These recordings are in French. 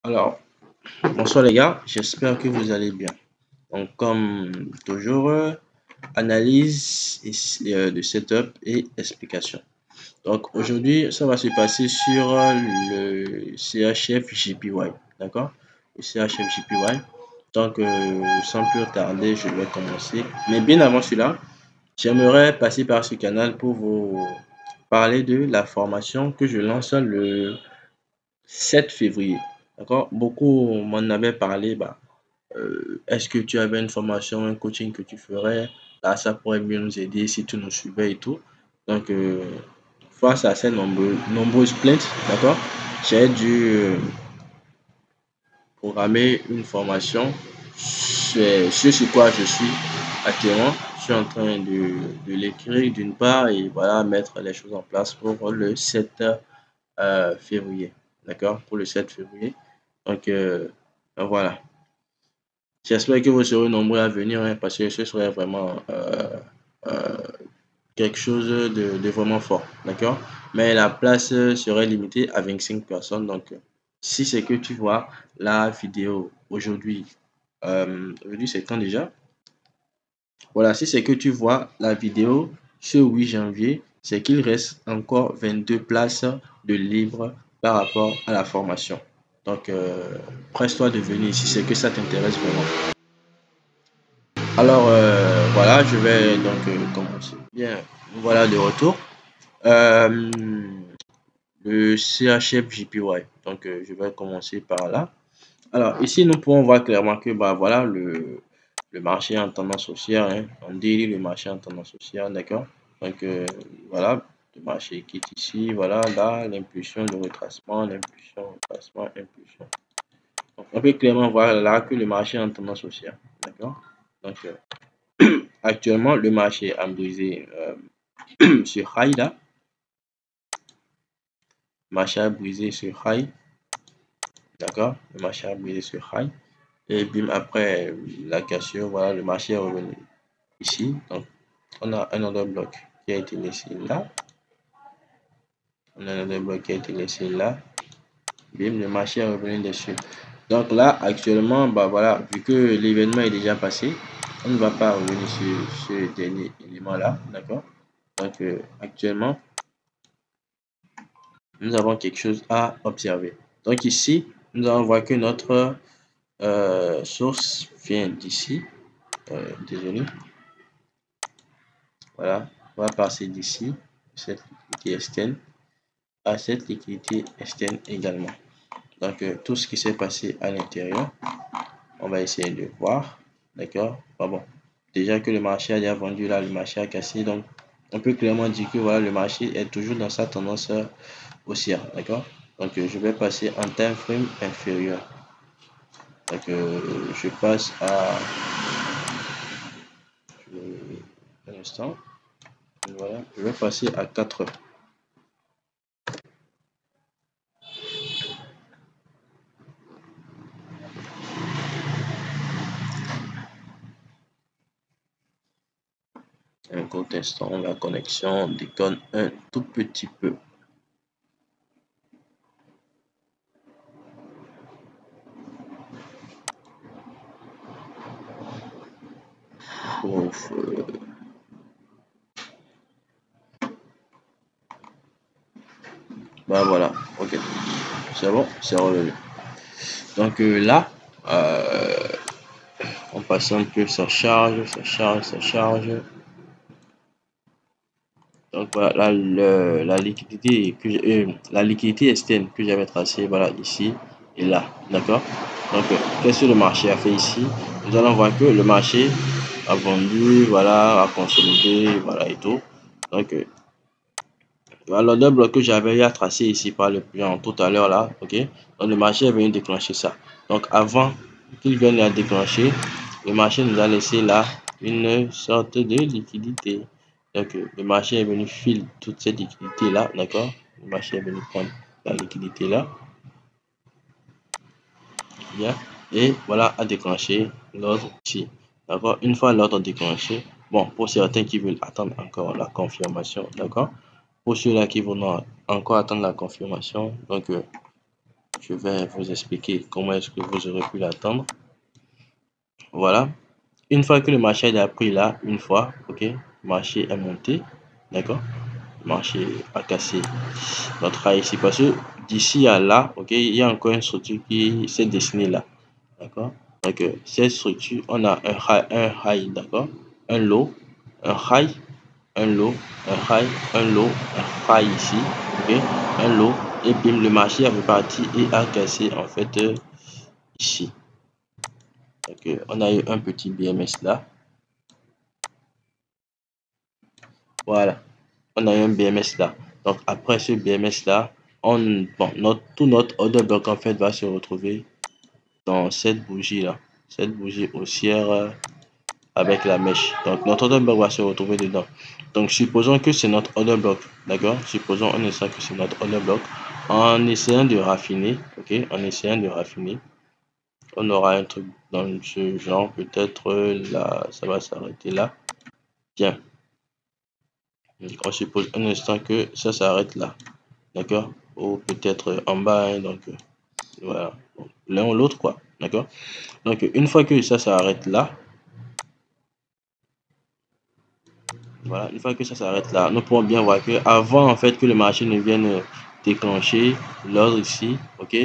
Alors, bonsoir les gars, j'espère que vous allez bien. Donc, comme toujours, analyse de setup et explication. Donc, aujourd'hui, ça va se passer sur le CHF JPY, d'accord? Le CHF JPY. Donc, sans plus tarder, je vais commencer. Mais bien avant cela, j'aimerais passer par ce canal pour vous parler de la formation que je lance le 7 février. D'accord? Beaucoup m'en avaient parlé. Est-ce que tu avais une formation, un coaching que tu ferais? Là, ça pourrait mieux nous aider si tu nous suivais et tout. Donc, face à ces nombreuses plaintes, d'accord, j'ai dû programmer une formation. C'est ce sur quoi je suis actuellement. Je suis en train de l'écrire d'une part et voilà, mettre les choses en place pour le 7 février. D'accord? Pour le 7 février. Donc, voilà. J'espère que vous serez nombreux à venir hein, parce que ce serait vraiment euh, quelque chose de vraiment fort. D'accord? Mais la place serait limitée à 25 personnes. Donc, si c'est que tu vois la vidéo aujourd'hui, aujourd'hui c'est quand déjà? Voilà, si c'est que tu vois la vidéo ce 8 janvier, c'est qu'il reste encore 22 places de libre par rapport à la formation. Donc, presse-toi de venir si c'est que ça t'intéresse vraiment. Alors, voilà, je vais donc commencer. Bien, voilà de retour. Euh, le CHF JPY. Donc, je vais commencer par là. Alors, ici, nous pouvons voir clairement que bah, voilà, le marché en tendance haussière. Hein. On dit le marché en tendance haussière, d'accord? Donc, voilà, le marché qui est ici. Voilà, là, l'impulsion, le retracement, l'impulsion, retracement, impulsion. Donc, on peut clairement voir là que le marché est en tendance haussière, d'accord? Donc, actuellement, le marché a brisé sur high là. Le marché a brisé sur high, d'accord? Le marché a brisé sur high. Et bim, après la cassure, voilà, le marché est revenu ici. Donc, on a un autre bloc qui a été laissé là. On a un autre bloc qui a été laissé là. Bim, le marché est revenu dessus. Donc là, actuellement, bah voilà, vu que l'événement est déjà passé, on ne va pas revenir sur ce dernier élément là, d'accord? Donc, actuellement, nous avons quelque chose à observer. Donc ici, nous allons voir que notre source vient d'ici. Désolé. Voilà, on va passer d'ici, cette liquidité externe, à cette liquidité externe également. Donc tout ce qui s'est passé à l'intérieur, on va essayer de voir. D'accord? Bon. Déjà que le marché a déjà vendu là, le marché a cassé. Donc on peut clairement dire que voilà, le marché est toujours dans sa tendance haussière. D'accord? Donc je vais passer en time frame inférieur. Donc je passe à un instant. Voilà, je vais passer à 4 heures. Un court instant, la connexion déconne un tout petit peu. Ouf, bah voilà, ok. C'est bon, c'est revenu. Donc là, on passe un peu, ça charge, ça charge, ça charge. Donc voilà, la liquidité externe que j'avais tracée, voilà, ici et là, d'accord? Donc, qu'est-ce que le marché a fait ici? Nous allons voir que le marché a vendu, voilà, a consolidé, voilà et tout. Donc, voilà, le bloc que j'avais à tracer ici par le plan tout à l'heure là, ok? Donc, le marché est venu déclencher ça. Donc, avant qu'il vienne la déclencher, le marché nous a laissé là une sorte de liquidité. Donc, le marché est venu filer toute cette liquidité là, d'accord? Le marché est venu prendre la liquidité là, bien, et voilà, a déclenché l'ordre ici, d'accord? Une fois l'ordre déclenché, bon, pour certains qui veulent attendre encore la confirmation, d'accord? Pour ceux-là qui vont encore attendre la confirmation, donc je vais vous expliquer comment est-ce que vous aurez pu l'attendre. Voilà. Une fois que le marché a pris là, une fois, ok, le marché est monté, d'accord, le marché a cassé notre high ici parce que d'ici à là, ok, il y a encore une structure qui s'est dessinée là, d'accord. Donc cette structure, on a un high, d'accord, un low, un high, un low, un high, un low, un high ici, ok, un low, et bim, le marché est reparti et a cassé en fait ici. Donc on a eu un petit BMS là. Voilà, on a eu un BMS là. Donc après ce BMS là, tout notre order block en fait va se retrouver dans cette bougie là, cette bougie haussière avec la mèche. Donc notre order block va se retrouver dedans. Donc supposons que c'est notre order block, d'accord? Supposons on essaie que c'est notre order block. En essayant de raffiner, ok? En essayant de raffiner, on aura un truc dans ce genre, peut-être là, ça va s'arrêter là. Tiens. On suppose un instant que ça s'arrête là, d'accord, ou peut-être en bas, hein, donc voilà, l'un ou l'autre quoi, d'accord. Donc une fois que ça s'arrête là, voilà, une fois que ça s'arrête là, nous pourrons bien voir que avant en fait que le marché ne vienne déclencher l'ordre ici, ok,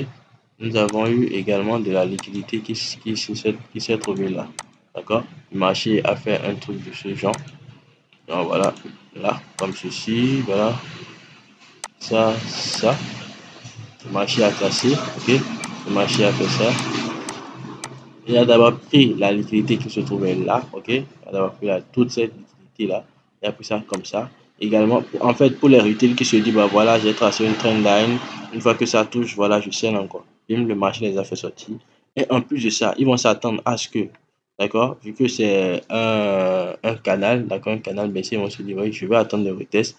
nous avons eu également de la liquidité qui s'est trouvée là, d'accord. Le marché a fait un truc de ce genre. Donc voilà, là comme ceci, voilà, ça. Le marché a cassé, ok, le marché a fait ça. Il a d'abord pris la liquidité qui se trouvait là, ok, il a d'abord pris toute cette liquidité là, il a pris ça comme ça. Également, en fait, pour les retail qui se disent, bah voilà, j'ai tracé une trend line, une fois que ça touche, voilà, je scène encore. Bim, le marché les a fait sortir. Et en plus de ça, ils vont s'attendre à ce que, d'accord, vu que c'est un canal, d'accord, un canal baissier, ils vont se dire, oui, je vais attendre le retest.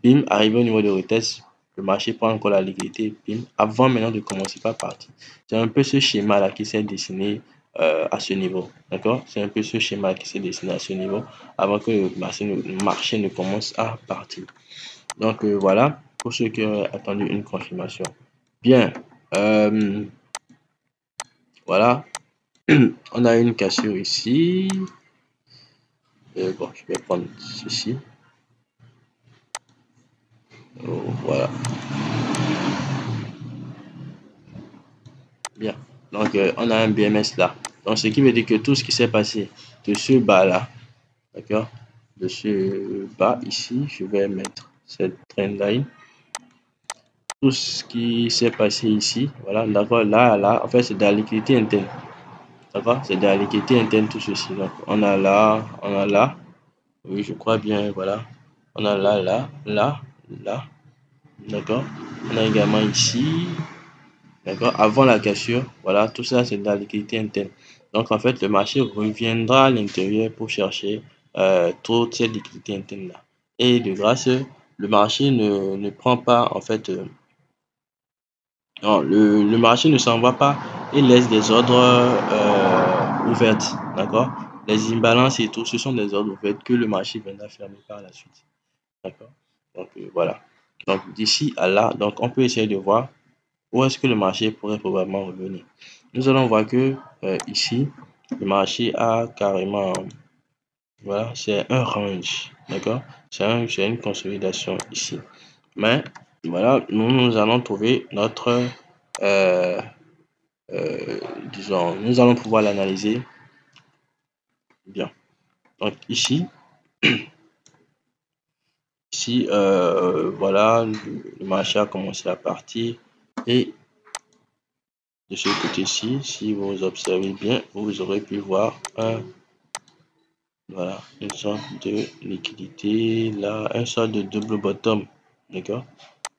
Bim, arrivé au niveau de retest, le marché prend encore la liquidité, bim, avant maintenant de commencer par partir. C'est un peu ce schéma-là qui s'est dessiné à ce niveau, d'accord? C'est un peu ce schéma qui s'est dessiné à ce niveau avant que le marché ne commence à partir. Donc voilà, pour ceux qui ont attendu une confirmation. Bien, voilà, on a une cassure ici. Bon, je vais prendre ceci. Voilà. Bien. Donc, on a un BMS là. Donc, ce qui veut dire que tout ce qui s'est passé de ce bas là, d'accord, de ce bas ici, je vais mettre cette trend line. Tout ce qui s'est passé ici, voilà, d'accord, là, en fait, c'est de la liquidité interne. D'accord, c'est de la liquidité interne tout ceci. Donc, on a là, oui, je crois bien, voilà. On a là, d'accord. On a également ici, d'accord, avant la cassure, voilà, tout ça, c'est de la liquidité interne. Donc, en fait, le marché reviendra à l'intérieur pour chercher toute cette liquidité interne-là. Et de grâce, le marché ne prend pas, en fait, non, le marché ne s'en va pas et laisse des ordres ouvertes, d'accord? Les imbalances et tout, ce sont des ordres ouverts que le marché viendra fermer par la suite, d'accord? Donc, voilà. Donc, d'ici à là, donc, on peut essayer de voir où est-ce que le marché pourrait probablement revenir. Nous allons voir que ici, le marché a carrément, voilà, c'est un range, d'accord? C'est une consolidation ici. Mais, voilà, nous allons trouver notre, euh, disons, nous allons pouvoir l'analyser bien. Donc ici, voilà, le marché a commencé à partir et de ce côté-ci, si vous observez bien, vous aurez pu voir voilà, une sorte de liquidité là, une sorte de double bottom, d'accord?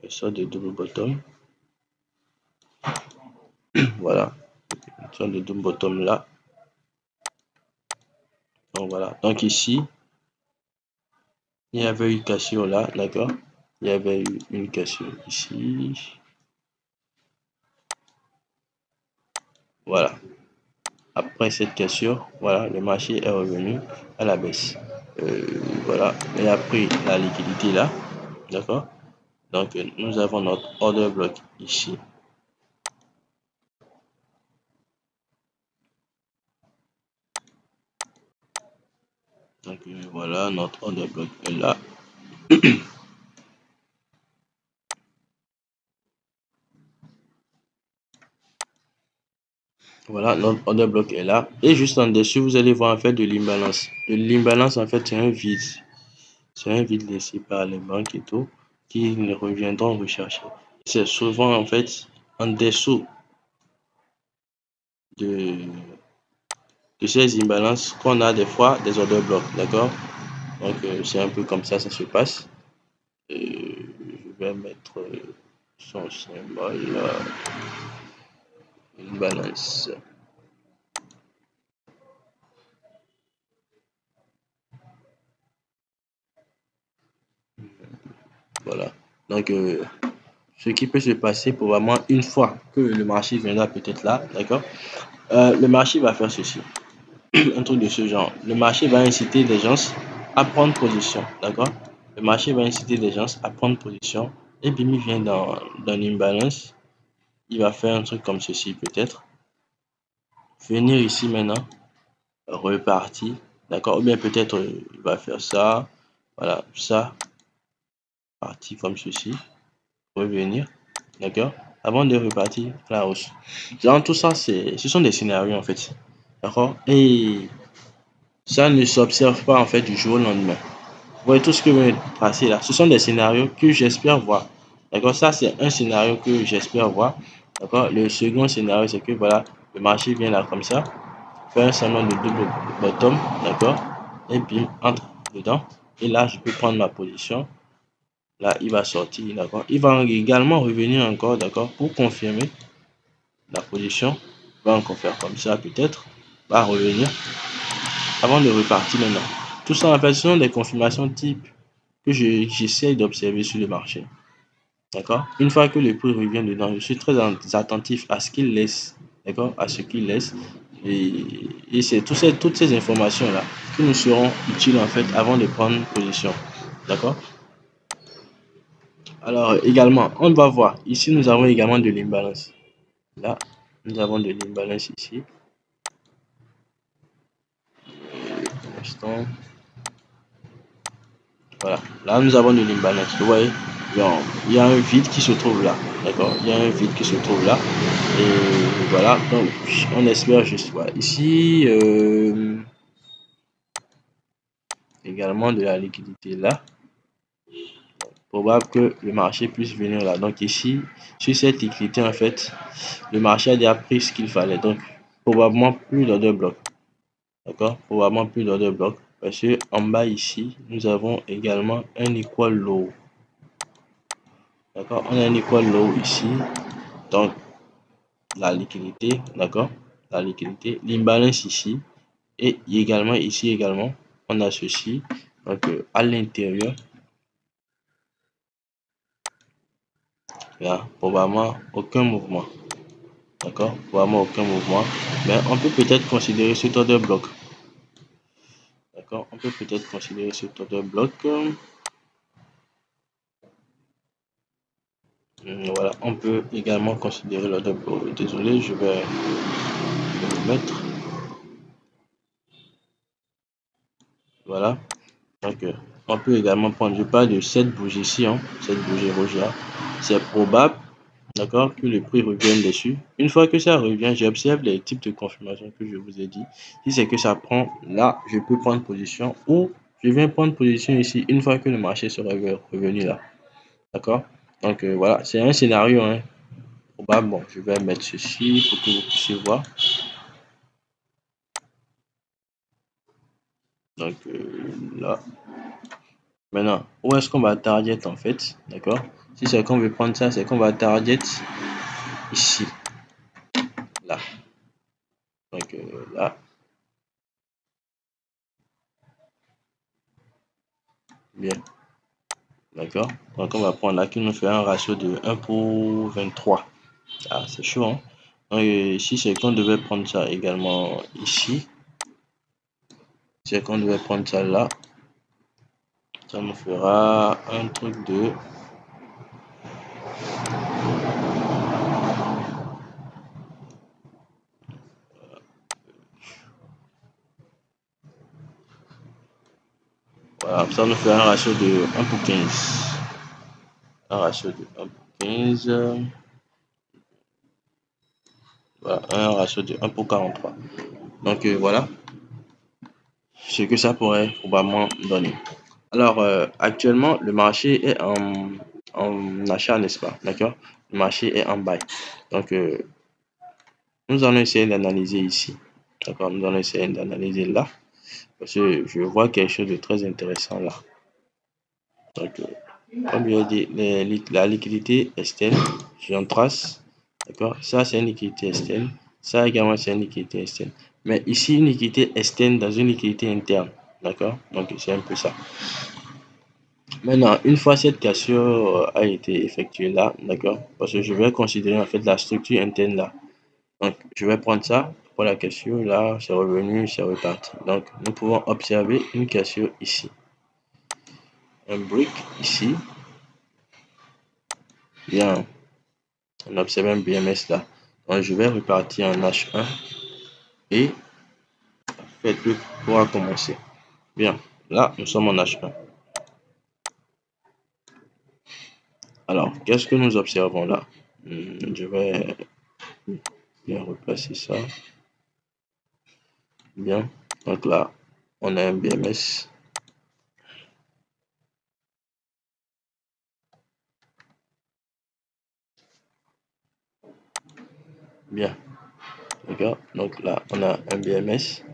Une sorte de double bottom, voilà, une sorte de double bottom là. Donc voilà, donc ici, il y avait une cassure là, d'accord? Il y avait eu une cassure ici. Voilà. Après cette cassure, voilà, le marché est revenu à la baisse. Voilà, il a pris la liquidité là, d'accord? Donc, nous avons notre order block ici. Donc voilà, notre order block est là. Voilà, notre order block est là. Et juste en dessus, vous allez voir en fait de l'imbalance. De l'imbalance, en fait, c'est un vide. C'est un vide laissé par les banques et tout, qu'ils reviendront rechercher. C'est souvent en fait en dessous de, ces imbalances qu'on a des fois des order blocks, d'accord? Donc c'est un peu comme ça se passe. Je vais mettre son symbole, une balance. Voilà. Donc ce qui peut se passer probablement une fois que le marché viendra peut-être là, d'accord? Le marché va faire ceci. Un truc de ce genre. Le marché va inciter les gens à prendre position, d'accord? Le marché va inciter les gens à prendre position. Et puis, il vient dans l'imbalance. Il va faire un truc comme ceci, peut-être. Venir ici maintenant, repartir, d'accord? Ou bien peut-être il va faire ça, voilà, ça, partir comme ceci, revenir, d'accord? Avant de repartir à la hausse. Dans tout ça, ce sont des scénarios en fait, d'accord? Et ça ne s'observe pas en fait du jour au lendemain. Vous voyez tout ce que vient de passer là. Ce sont des scénarios que j'espère voir. D'accord? Ça, c'est un scénario que j'espère voir. D'accord? Le second scénario, c'est que voilà, le marché vient là comme ça, fait un semblant de double bottom. D'accord? Et puis, entre dedans. Et là, je peux prendre ma position. Là, il va sortir. D'accord? Il va également revenir encore. D'accord? Pour confirmer la position. Il va encore faire comme ça, peut-être. Va revenir avant de repartir maintenant. Tout ça, en fait, ce sont des confirmations type que j'essaie d'observer sur le marché. D'accord? Une fois que le prix revient dedans, je suis très attentif à ce qu'il laisse. D'accord? À ce qu'il laisse. Et c'est toutes ces informations-là qui nous seront utiles en fait avant de prendre position. D'accord? Alors également, on va voir. Ici, nous avons également de l'imbalance. Là, nous avons de l'imbalance ici. Un instant. Voilà, là nous avons de l'imbalance. Vous voyez, il y a un vide qui se trouve là. D'accord, il y a un vide qui se trouve là. Et voilà, donc on espère juste. Voilà. Ici, également de la liquidité là. Probable que le marché puisse venir là. Donc ici, sur cette liquidité, en fait, le marché a déjà pris ce qu'il fallait. Donc, probablement plus d'order bloc. D'accord, probablement plus d'order bloc. Parce que en bas ici, nous avons également un equal low. D'accord, on a un equal low ici. Donc, la liquidité, d'accord, la liquidité, l'imbalance ici, et également ici également, on a ceci. Donc, à l'intérieur, là, probablement aucun mouvement. D'accord, probablement aucun mouvement. Mais on peut peut-être considérer cet order bloc. D'accord, on peut peut-être considérer cet order bloc. Voilà, on peut également considérer l'order bloc. Désolé, je vais le mettre. Voilà. Donc, on peut également prendre, je parle de cette bougie-ci, hein, cette bougie rouge-là. C'est probable, d'accord, que le prix revienne dessus. Une fois que ça revient, j'observe les types de confirmations que je vous ai dit. Si c'est que ça prend là, je peux prendre position ou je viens prendre position ici une fois que le marché sera revenu là. D'accord? Donc, voilà, c'est un scénario, hein, probable. Bon, je vais mettre ceci pour que vous puissiez voir. Donc, là. Maintenant, où est-ce qu'on va target en fait? D'accord? Si c'est qu'on veut prendre ça, c'est qu'on va target ici. Là. Donc là. Bien. D'accord? Donc on va prendre là qui nous fait un ratio de 1 pour 23. Ah, c'est chaud, hein? Donc ici, c'est qu'on devait prendre ça également ici. C'est qu'on devait prendre ça là. Ça nous fera un truc de ça nous fait un ratio de 1 pour 15. Un ratio de 1 pour 15. Voilà, un ratio de 1 pour 43. Donc voilà ce que ça pourrait probablement donner. Alors actuellement, le marché est en achat, n'est-ce pas? D'accord? Le marché est en bail. Donc nous allons essayer d'analyser ici. D'accord? Nous allons essayer d'analyser là. Parce que je vois quelque chose de très intéressant là. Donc, comme je l'ai dit, la liquidité externe, j'en trace. D'accord? Ça, c'est une liquidité externe. Ça également, c'est une liquidité externe. Mais ici, une liquidité externe dans une liquidité interne. D'accord? Donc, c'est un peu ça. Maintenant, une fois cette cassure a été effectuée là, d'accord? Parce que je vais considérer en fait la structure interne là. Donc, je vais prendre ça pour la cassure. Là, c'est revenu, c'est reparti. Donc, nous pouvons observer une cassure ici. Un break ici. Bien, on observe un BMS là. Donc, je vais repartir en H1 et faites-le pourra commencer. Bien, là, nous sommes en H1. Alors, qu'est-ce que nous observons là? Je vais bien replacer ça. Bien, donc là, on a un BMS. Bien, d'accord. Donc là, on a un BMS.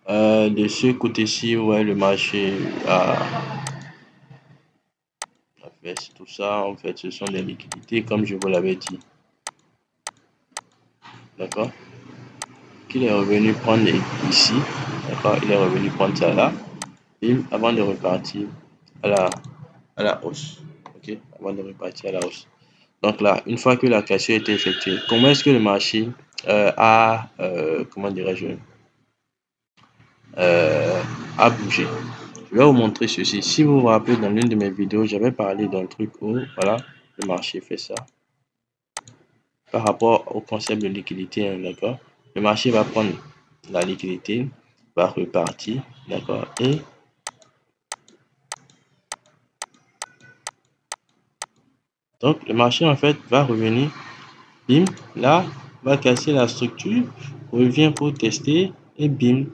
De ce côté-ci, ouais, le marché a fait tout ça. En fait, ce sont des liquidités, comme je vous l'avais dit. D'accord. Qu'il est revenu prendre ici. D'accord. Il est revenu prendre ça là. Et avant de repartir à la hausse. Ok. Avant de repartir à la hausse. Donc là, une fois que la cassure a été effectuée, comment est-ce que le marché comment dirais-je, a bougé? Je vais vous montrer ceci. Si vous vous rappelez, dans l'une de mes vidéos, j'avais parlé d'un truc où, voilà, le marché fait ça. Par rapport au concept de liquidité, hein, d'accord? Le marché va prendre la liquidité, va repartir, d'accord? Et donc, le marché, en fait, va revenir, bim, là, va casser la structure, revient pour tester, et bim,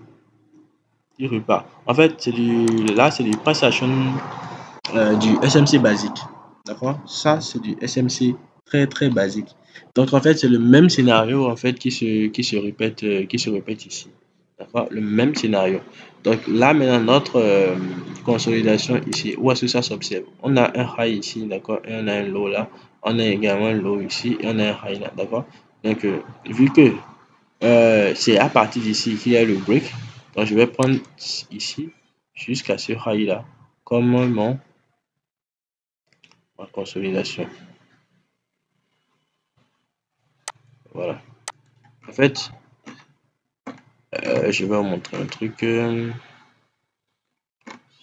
il repart. En fait, c'est du price action du SMC basique. D'accord? Ça, c'est du SMC très très basique. Donc en fait, c'est le même scénario en fait qui se répète ici. D'accord? Le même scénario. Donc là maintenant notre consolidation ici, où est-ce que ça s'observe? On a un high ici, d'accord? Et on a un low là. On a également un low ici et on a un high là, d'accord? Donc vu que c'est à partir d'ici qu'il y a le break, donc je vais prendre ici jusqu'à ce high là comme ma consolidation. Voilà. En fait, je vais vous montrer un truc.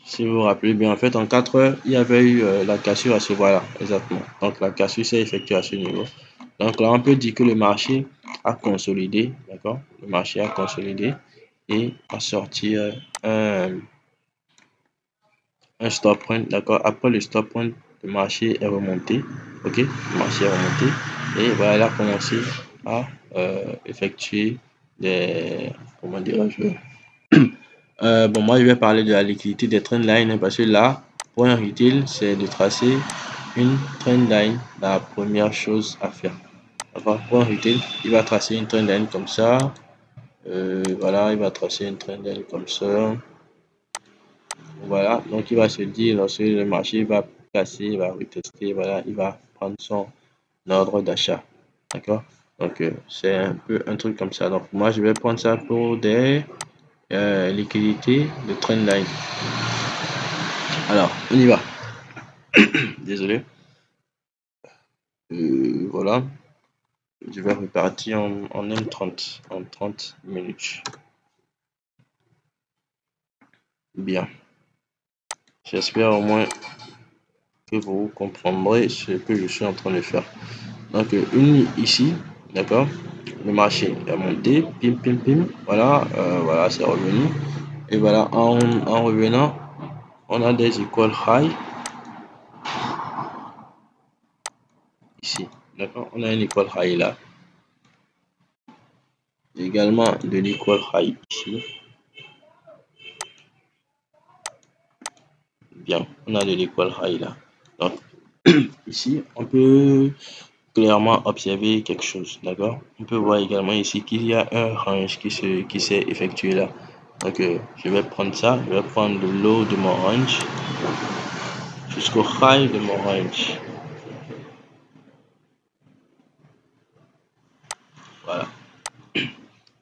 Si vous vous rappelez bien, en fait, en 4 heures, il y avait eu la cassure à ce voilà, exactement. Donc, la cassure s'est effectuée à ce niveau. Donc, là, on peut dire que le marché a consolidé, d'accord? Le marché a consolidé et a sorti un stop point, d'accord? Après le stop point, le marché est remonté, ok? Le marché est remonté et voilà, il a commencé à effectuer des, comment dirais-je, bon, moi je vais parler de la liquidité des trendlines hein, parce que là, pour un retail, c'est de tracer une trendline, la première chose à faire. D'accord? Pour un retail, il va tracer une trendline comme ça. Voilà, il va tracer une trendline comme ça. Voilà, donc il va se dire, lorsque le marché va casser, il va retester, voilà, il va prendre son ordre d'achat. D'accord? Donc, c'est un peu un truc comme ça. Donc, moi, je vais prendre ça pour des liquidités de trendline. Alors, on y va. Désolé. Voilà. Je vais repartir en M30, en 30 minutes. Bien. J'espère au moins que vous comprendrez ce que je suis en train de faire. Donc, ici, d'accord, le marché est monté, pim, pim, pim, voilà, voilà, c'est revenu. Et voilà, en revenant, on a des equal high ici, d'accord, on a un equal high là, également de l'equal high ici, bien, on a de l'equal high là, donc ici on peut clairement observer quelque chose, d'accord, on peut voir également ici qu'il y a un range qui s'est effectué là, donc je vais prendre ça, je vais prendre le low de mon range jusqu'au high de mon range, voilà,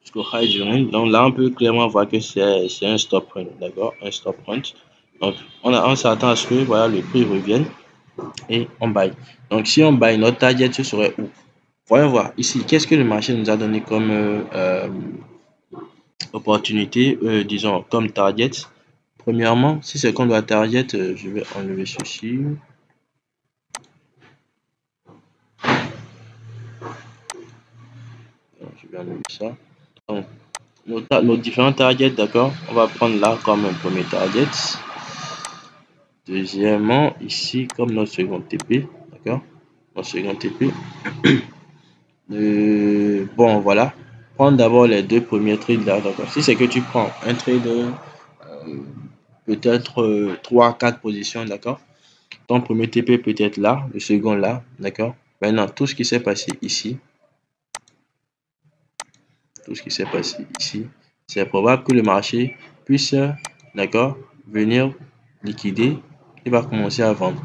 jusqu'au high du range. Donc là on peut clairement voir que c'est un stop print, d'accord, un stop print. Donc on s'attend à ce que voilà le prix revienne et on buy. Donc si on buy, notre target ce serait où? Voyons voir ici qu'est-ce que le marché nous a donné comme opportunité, disons comme target. Premièrement, si c'est qu'on doit target, je vais enlever ceci. Je vais enlever ça. Donc, nos différents targets, d'accord, on va prendre là comme un premier target. Deuxièmement, ici comme notre second TP, d'accord, notre second TP. Bon, voilà. Prendre d'abord les deux premiers trades là, d'accord. Si c'est que tu prends un trade, peut-être 3-4 positions, d'accord. Ton premier TP peut être là, le second là, d'accord. Maintenant, tout ce qui s'est passé ici, c'est probable que le marché puisse, d'accord, venir liquider. Il va commencer à vendre,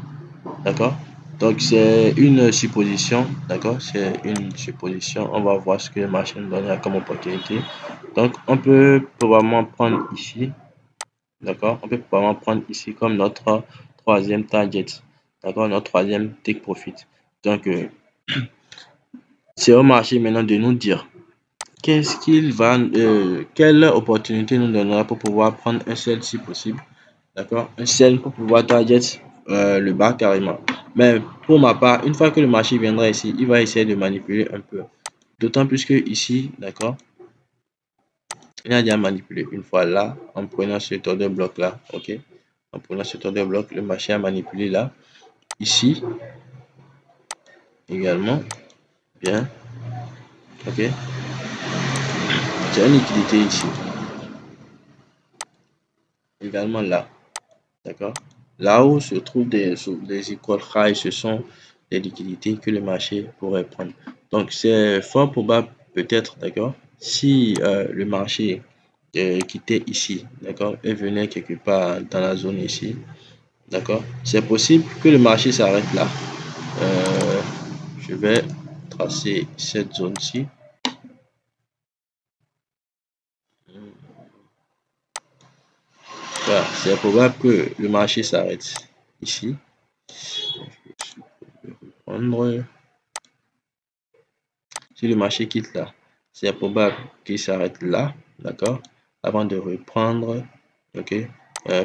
d'accord. Donc, c'est une supposition, d'accord, c'est une supposition. On va voir ce que le marché nous donnera comme opportunité. Donc, on peut probablement prendre ici, d'accord, on peut probablement prendre ici comme notre troisième target, d'accord, notre troisième take profit. Donc, c'est au marché maintenant de nous dire qu'est-ce qu'il va, quelle opportunité nous donnera pour pouvoir prendre un sell si possible, d'accord, un sell pour pouvoir target le bas carrément. Mais pour ma part, une fois que le marché viendra ici, il va essayer de manipuler un peu. D'autant plus que ici, d'accord, il a déjà manipulé une fois là, en prenant ce order bloc là, ok. En prenant cet order bloc, le marché a manipulé là, ici, également, bien, ok. J'ai une liquidité ici, également là, d'accord. Là où se trouvent des equal high, ce sont des liquidités que le marché pourrait prendre. Donc, c'est fort probable, peut-être, d'accord, si le marché quittait ici, d'accord, et venait quelque part dans la zone ici, d'accord, c'est possible que le marché s'arrête là. Je vais tracer cette zone-ci. Voilà, c'est probable que le marché s'arrête ici. Prendre. Si le marché quitte là, c'est probable qu'il s'arrête là, d'accord, avant de reprendre, ok,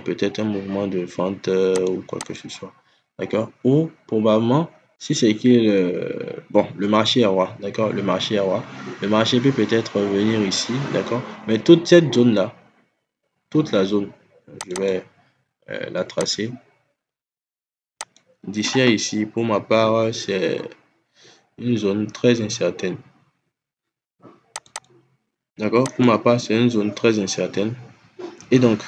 peut-être un mouvement de vente ou quoi que ce soit, d'accord, ou probablement, si c'est qu'il, bon, le marché est roi, d'accord, le marché est roi, le marché peut peut-être venir ici, d'accord, mais toute cette zone-là, toute la zone, je vais la tracer. D'ici à ici, pour ma part, c'est une zone très incertaine. D'accord? Pour ma part, c'est une zone très incertaine. Et donc,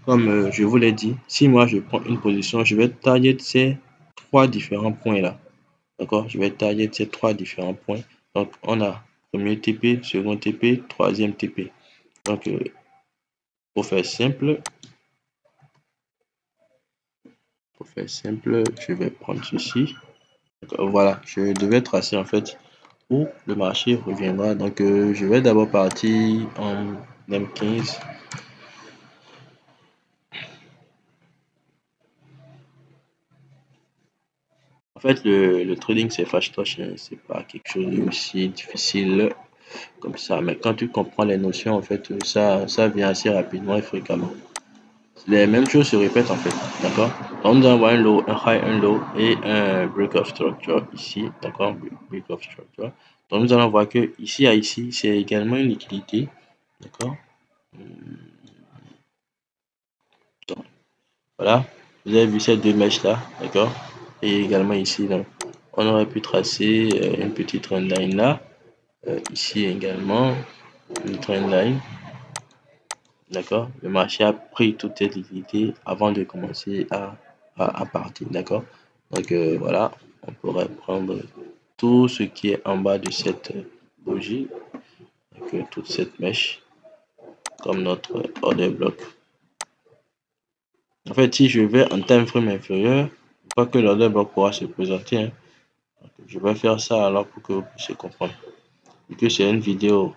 comme je vous l'ai dit, si moi je prends une position, je vais target ces trois différents points là. D'accord? Je vais target ces trois différents points. Donc, on a premier TP, second TP, troisième TP. Donc, pour faire simple, je vais prendre ceci. Voilà, je devais tracer en fait où le marché reviendra. Donc, je vais d'abord partir en M15. En fait, le trading, c'est fâche-toche, hein. C'est pas quelque chose de aussi difficile comme ça. Mais quand tu comprends les notions, en fait, ça vient assez rapidement et fréquemment. Les mêmes choses se répètent en fait, d'accord? Donc, nous allons avoir un low, un high, un low et un break of structure ici, d'accord? Break of structure. Donc, nous allons voir que ici à ici, c'est également une liquidité, d'accord? Voilà, vous avez vu ces deux mèches là, d'accord? Et également ici, donc, on aurait pu tracer une petite trendline là. Ici également, une trendline. D'accord? Le marché a pris toute cette liquidité avant de commencer à partir. D'accord? Donc voilà, on pourrait prendre tout ce qui est en bas de cette bougie, donc toute cette mèche, comme notre order block. En fait, si je vais en time frame inférieur, je crois que l'order block pourra se présenter. Hein. Je vais faire ça alors pour que vous puissiez comprendre. Et que c'est une vidéo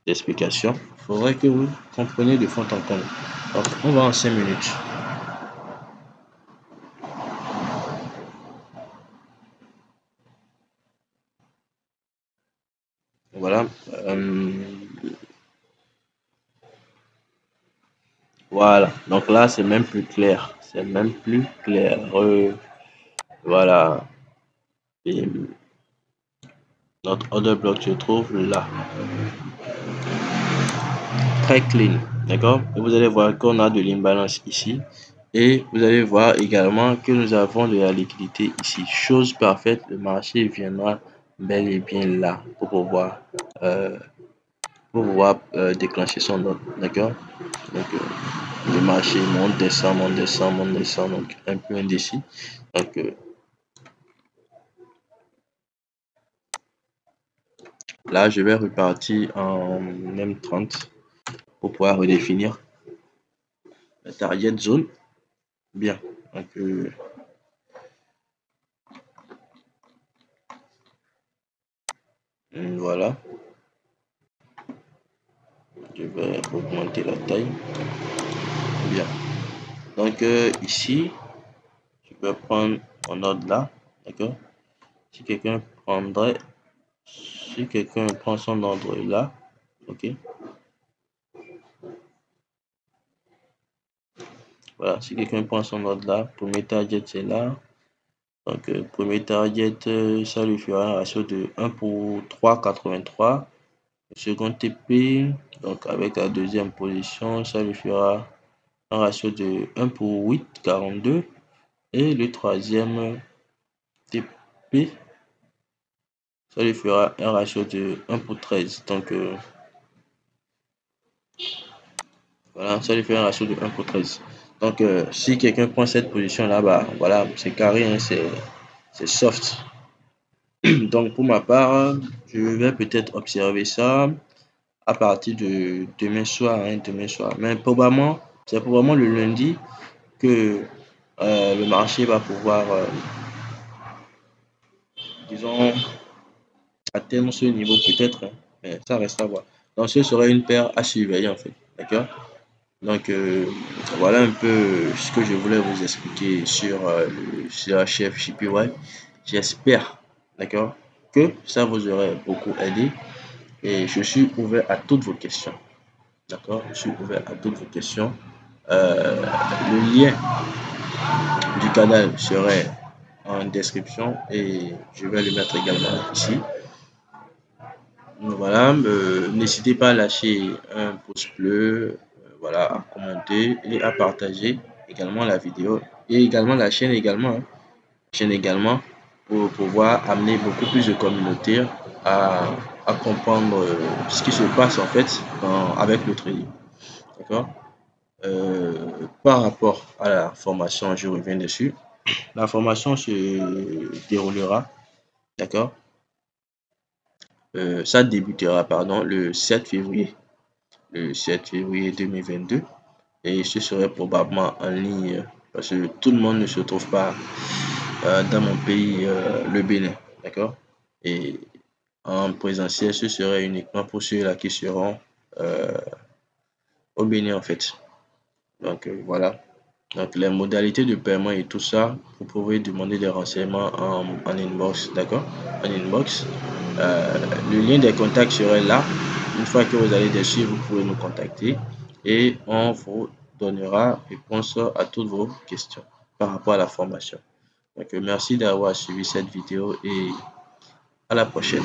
d'explication, il faudrait que vous compreniez de fond en comble. Donc, on va en 5 minutes. Voilà. Voilà. Donc là, c'est même plus clair. C'est même plus clair. Voilà. Et notre order block se trouve là. Très clean. D'accord? Et vous allez voir qu'on a de l'imbalance ici. Et vous allez voir également que nous avons de la liquidité ici. Chose parfaite, le marché viendra bel et bien là euh, pour pouvoir déclencher son ordre. D'accord? Donc, le marché monte, descend, monte, descend, monte, descend, donc un peu indécis. Donc, là, je vais repartir en M30 pour pouvoir redéfinir la target zone. Bien. Donc, voilà. Je vais augmenter la taille. Bien. Donc, ici, je vais prendre mon ordre là. D'accord? Si quelqu'un prend son ordre là, ok. Voilà, si quelqu'un prend son ordre là, premier target c'est là. Donc, premier target, ça lui fera un ratio de 1 pour 3,83. Le second TP, donc avec la deuxième position, ça lui fera un ratio de 1 pour 8,42. Et le troisième TP, ça lui fera un ratio de 1 pour 13. Donc, voilà, ça lui fait un ratio de 1 pour 13. Donc, si quelqu'un prend cette position-là, bah, voilà, c'est carré, hein, c'est soft. Donc, pour ma part, je vais peut-être observer ça à partir de demain soir, hein, demain soir. Mais probablement, c'est probablement le lundi que le marché va pouvoir, disons, atteindre ce niveau peut-être, hein, mais ça reste à voir. Donc, ce serait une paire à surveiller en fait, d'accord? Donc, voilà un peu ce que je voulais vous expliquer sur le CHF JPY. J'espère, d'accord, que ça vous aurait beaucoup aidé et je suis ouvert à toutes vos questions. D'accord? Je suis ouvert à toutes vos questions. Le lien du canal serait en description et je vais le mettre également ici. Voilà, n'hésitez pas à lâcher un pouce bleu, voilà, à commenter et à partager également la vidéo et également la chaîne également, hein, pour pouvoir amener beaucoup plus de communautés à, à comprendre ce qui se passe en fait avec le trading. D'accord? Par rapport à la formation, je reviens dessus. La formation se déroulera, d'accord? Ça débutera, pardon, le 7 février. Le 7 février 2022. Et ce serait probablement en ligne parce que tout le monde ne se trouve pas dans mon pays, le Bénin. D'accord? Et en présentiel, ce serait uniquement pour ceux-là qui seront au Bénin en fait. Donc voilà. Donc les modalités de paiement et tout ça, vous pouvez demander des renseignements en inbox, d'accord? En inbox. Le lien des contacts serait là. Une fois que vous allez dessus, vous pouvez nous contacter et on vous donnera réponse à toutes vos questions par rapport à la formation. Donc merci d'avoir suivi cette vidéo et à la prochaine.